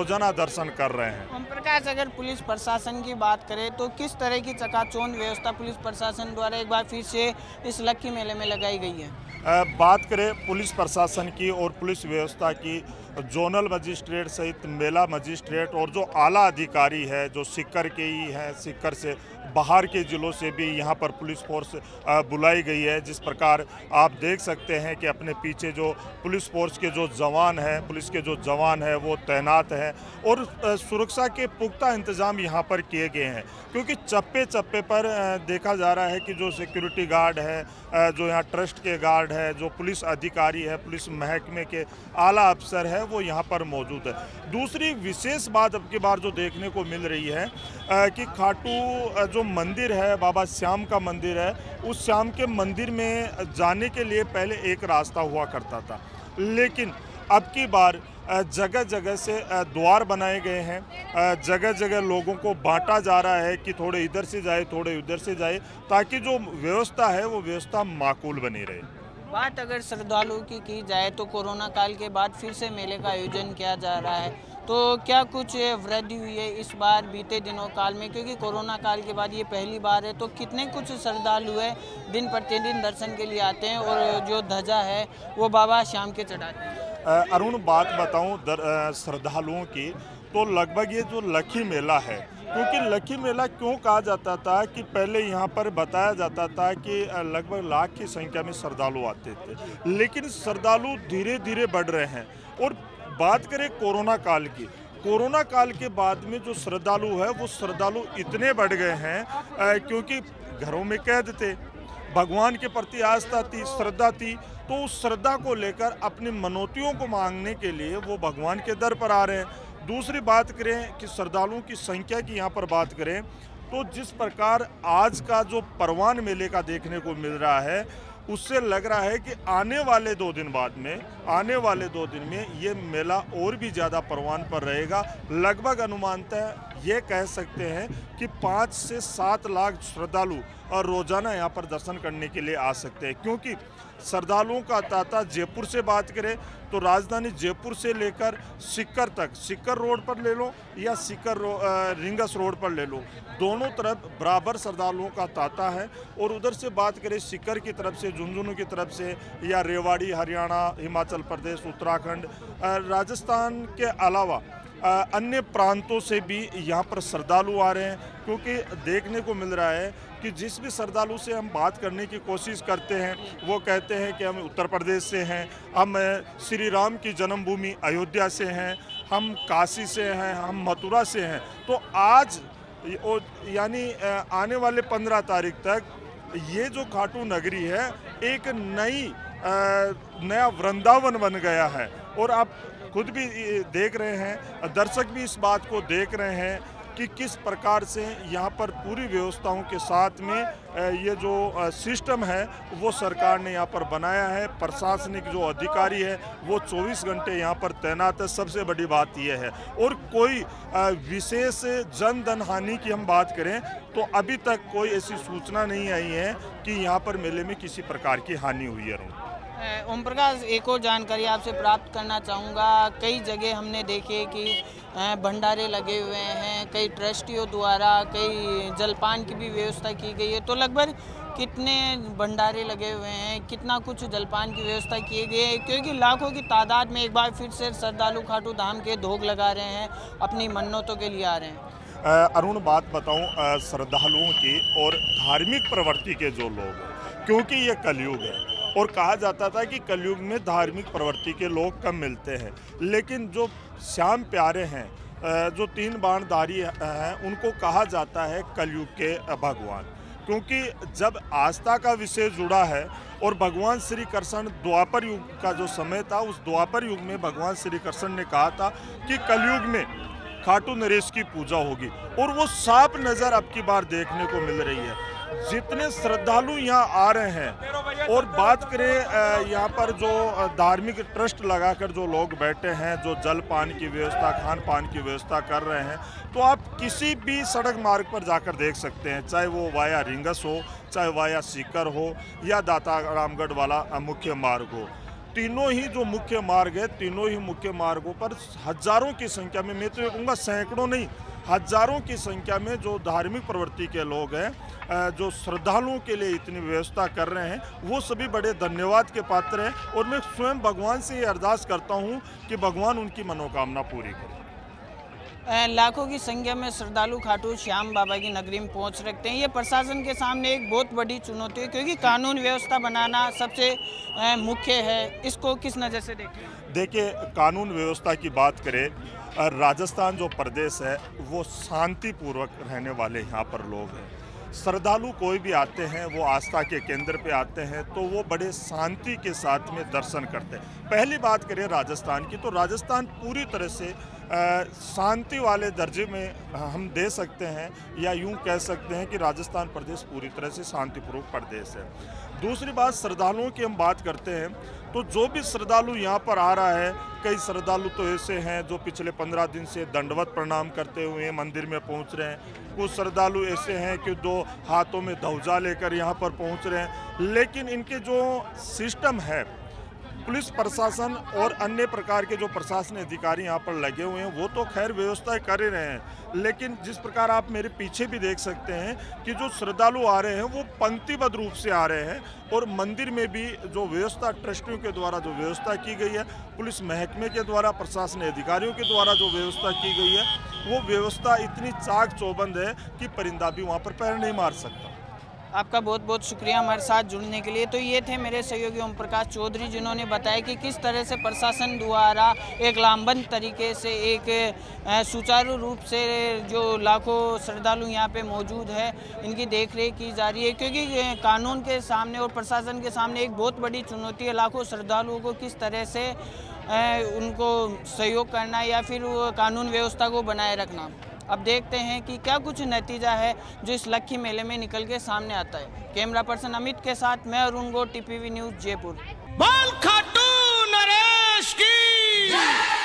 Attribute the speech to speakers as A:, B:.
A: रोजाना दर्शन कर रहे हैं।
B: ओम प्रकाश, अगर पुलिस प्रशासन की बात करें तो किस तरह की चकाचौंध व्यवस्था पुलिस प्रशासन द्वारा एक बार फिर से इस लक्की मेले में लगाई गई है?
A: बात करें पुलिस प्रशासन की और पुलिस व्यवस्था की, जोनल मजिस्ट्रेट सहित मेला मजिस्ट्रेट और जो आला अधिकारी है, जो सीकर के ही हैं, सीकर से बाहर के ज़िलों से भी यहाँ पर पुलिस फोर्स बुलाई गई है। जिस प्रकार आप देख सकते हैं कि अपने पीछे जो पुलिस फोर्स के जो जवान हैं, पुलिस के जो जवान हैं वो तैनात हैं और सुरक्षा के पुख्ता इंतज़ाम यहाँ पर किए गए हैं, क्योंकि चप्पे चप्पे पर देखा जा रहा है कि जो सिक्योरिटी गार्ड है, जो यहाँ ट्रस्ट के गार्ड है, जो पुलिस अधिकारी है, पुलिस महकमे के आला अफसर है, वो यहाँ पर मौजूद है। दूसरी विशेष बात अब की बार जो देखने को मिल रही है कि खाटू जो मंदिर है, बाबा श्याम का मंदिर है, उस श्याम के मंदिर में जाने के लिए पहले एक रास्ता हुआ करता था, लेकिन अब की बार जगह जगह से द्वार बनाए गए हैं, जगह जगह लोगों को बांटा जा रहा है कि थोड़े इधर से जाए, थोड़े उधर से जाए, ताकि जो व्यवस्था है वो व्यवस्था माकूल बनी रहे।
B: बात अगर श्रद्धालुओं की जाए तो कोरोना काल के बाद फिर से मेले का आयोजन किया जा रहा है, तो क्या कुछ वृद्धि हुई है इस बार बीते दिनों काल में? क्योंकि कोरोना काल के बाद ये पहली बार है, तो कितने कुछ श्रद्धालु है दिन प्रतिदिन दर्शन के लिए आते हैं और जो ध्वजा है वो बाबा श्याम के चढ़ाते हैं?
A: अरुण, बात बताऊं श्रद्धालुओं की, तो लगभग ये जो लक्की मेला है, क्योंकि लक्की मेला क्यों कहा जाता था कि पहले यहाँ पर बताया जाता था कि लगभग लाख की संख्या में श्रद्धालु आते थे, लेकिन श्रद्धालु धीरे धीरे बढ़ रहे हैं। और बात करें कोरोना काल की, कोरोना काल के बाद में जो श्रद्धालु है वो श्रद्धालु इतने बढ़ गए हैं क्योंकि घरों में कैद थे, भगवान के प्रति आस्था थी, श्रद्धा थी, तो उस श्रद्धा को लेकर अपनी मनौतियों को मांगने के लिए वो भगवान के दर पर आ रहे हैं। दूसरी बात करें कि श्रद्धालुओं की संख्या की यहाँ पर बात करें तो जिस प्रकार आज का जो परवान मेले का देखने को मिल रहा है, उससे लग रहा है कि आने वाले 2 दिन बाद में, आने वाले 2 दिन में ये मेला और भी ज़्यादा परवान पर रहेगा। लगभग अनुमानतः ये कह सकते हैं कि 5 से 7 लाख श्रद्धालु और रोज़ाना यहाँ पर दर्शन करने के लिए आ सकते हैं, क्योंकि श्रद्धालुओं का तांता जयपुर से बात करें तो राजधानी जयपुर से लेकर सीकर तक, सीकर रोड पर ले लो या सीकर रिंगस रोड पर ले लो, दोनों तरफ बराबर श्रद्धालुओं का तांता है। और उधर से बात करें सीकर की तरफ से, झुंझुनू की तरफ से, या रेवाड़ी, हरियाणा, हिमाचल प्रदेश, उत्तराखंड, राजस्थान के अलावा अन्य प्रांतों से भी यहाँ पर श्रद्धालु आ रहे हैं, क्योंकि देखने को मिल रहा है कि जिस भी श्रद्धालु से हम बात करने की कोशिश करते हैं वो कहते हैं कि हम उत्तर प्रदेश से हैं, हम श्री राम की जन्मभूमि अयोध्या से हैं, हम काशी से हैं, हम मथुरा से हैं। तो आज यानी आने वाले 15 तारीख तक ये जो खाटू नगरी है एक नया वृंदावन बन गया है। और आप खुद भी देख रहे हैं, दर्शक भी इस बात को देख रहे हैं कि किस प्रकार से यहाँ पर पूरी व्यवस्थाओं के साथ में ये जो सिस्टम है वो सरकार ने यहाँ पर बनाया है। प्रशासनिक जो अधिकारी है वो 24 घंटे यहाँ पर तैनात है। सबसे बड़ी बात ये है, और कोई विशेष जन धन हानि की हम बात करें तो अभी तक कोई ऐसी सूचना नहीं आई है कि यहाँ पर मेले में किसी प्रकार की हानि हुई है।
B: ओम प्रकाश, एक और जानकारी आपसे प्राप्त करना चाहूँगा। कई जगह हमने देखे कि भंडारे लगे हुए हैं, कई ट्रस्टियों द्वारा कई जलपान की भी व्यवस्था की गई है, तो लगभग कितने भंडारे लगे हुए हैं, कितना कुछ जलपान की व्यवस्था की गई है? क्योंकि लाखों की तादाद में एक बार फिर से श्रद्धालु खाटू धाम के ढोग लगा रहे हैं, अपनी मन्नतों के लिए आ रहे हैं।
A: अरुण, बात बताऊं श्रद्धालुओं की और धार्मिक प्रवृत्ति के जो लोग, क्योंकि ये कलयुग है और कहा जाता था कि कलयुग में धार्मिक प्रवृत्ति के लोग कम मिलते हैं, लेकिन जो श्याम प्यारे हैं, जो 3 बाणधारी हैं, उनको कहा जाता है कलयुग के भगवान, क्योंकि जब आस्था का विषय जुड़ा है और भगवान श्री कृष्ण द्वापर युग का जो समय था, उस द्वापर युग में भगवान श्री कृष्ण ने कहा था कि कलयुग में खाटू नरेश की पूजा होगी, और वो साफ नज़र अब की बार देखने को मिल रही है। जितने श्रद्धालु यहाँ आ रहे हैं, और बात करें यहाँ पर जो धार्मिक ट्रस्ट लगाकर जो लोग बैठे हैं, जो जल पान की व्यवस्था, खान पान की व्यवस्था कर रहे हैं, तो आप किसी भी सड़क मार्ग पर जाकर देख सकते हैं, चाहे वो वाया रिंगस हो, चाहे वाया सीकर हो, या दाता रामगढ़ वाला मुख्य मार्ग हो। तीनों ही जो मुख्य मार्ग है, तीनों ही मुख्य मार्गों पर हजारों की संख्या में, मैं तो ये कहूँगा सैकड़ों नहीं, हजारों की संख्या में जो धार्मिक प्रवृत्ति के लोग हैं, जो श्रद्धालुओं के लिए इतनी व्यवस्था कर रहे हैं, वो सभी बड़े धन्यवाद के पात्र हैं। और मैं स्वयं भगवान से ये अरदास करता हूँ कि भगवान उनकी मनोकामना पूरी करे।
B: लाखों की संख्या में श्रद्धालु खाटू श्याम बाबा की नगरी में पहुंच रखते हैं। ये प्रशासन के सामने एक बहुत बड़ी चुनौती है, क्योंकि कानून व्यवस्था बनाना सबसे मुख्य है। इसको किस नज़र से देखें?
A: देखिए, कानून व्यवस्था की बात करें, राजस्थान जो प्रदेश है वो शांतिपूर्वक रहने वाले यहाँ पर लोग हैं। श्रद्धालु कोई भी आते हैं, वो आस्था के केंद्र पे आते हैं तो वो बड़े शांति के साथ में दर्शन करते हैं। पहली बात करें राजस्थान की, तो राजस्थान पूरी तरह से शांति वाले दर्जे में हम दे सकते हैं, या यूं कह सकते हैं कि राजस्थान प्रदेश पूरी तरह से शांतिपूर्वक प्रदेश है। दूसरी बात, श्रद्धालुओं की हम बात करते हैं तो जो भी श्रद्धालु यहाँ पर आ रहा है, कई श्रद्धालु तो ऐसे हैं जो पिछले 15 दिन से दंडवत प्रणाम करते हुए मंदिर में पहुँच रहे हैं। कुछ श्रद्धालु ऐसे हैं कि दो हाथों में ध्वजा लेकर यहाँ पर पहुँच रहे हैं। लेकिन इनके जो सिस्टम है, पुलिस प्रशासन और अन्य प्रकार के जो प्रशासनिक अधिकारी यहाँ पर लगे हुए हैं, वो तो खैर व्यवस्था कर ही रहे हैं। लेकिन जिस प्रकार आप मेरे पीछे भी देख सकते हैं कि जो श्रद्धालु आ रहे हैं वो पंक्तिबद्ध रूप से आ रहे हैं, और मंदिर में भी जो व्यवस्था ट्रस्टियों के द्वारा जो व्यवस्था की गई है, पुलिस महकमे के द्वारा, प्रशासनिक अधिकारियों के द्वारा जो व्यवस्था की गई है, वो व्यवस्था इतनी चाक चौबंद है कि परिंदा भी वहाँ पर पैर नहीं मार सकता।
B: आपका बहुत बहुत शुक्रिया हमारे साथ जुड़ने के लिए। तो ये थे मेरे सहयोगी ओम प्रकाश चौधरी, जिन्होंने बताया कि किस तरह से प्रशासन द्वारा एक लामबंद तरीके से, एक सुचारू रूप से जो लाखों श्रद्धालु यहाँ पे मौजूद है, इनकी देखरेख की जा रही है। क्योंकि कानून के सामने और प्रशासन के सामने एक बहुत बड़ी चुनौती है, लाखों श्रद्धालुओं को किस तरह से उनको सहयोग करना या फिर कानून व्यवस्था को बनाए रखना। अब देखते हैं कि क्या कुछ नतीजा है जो इस लक्खी मेले में निकल के सामने आता है। कैमरा पर्सन अमित के साथ मैं अरुण गौड़, टीपीवी न्यूज़ जयपुर।
C: बोल खाटू नरेश की।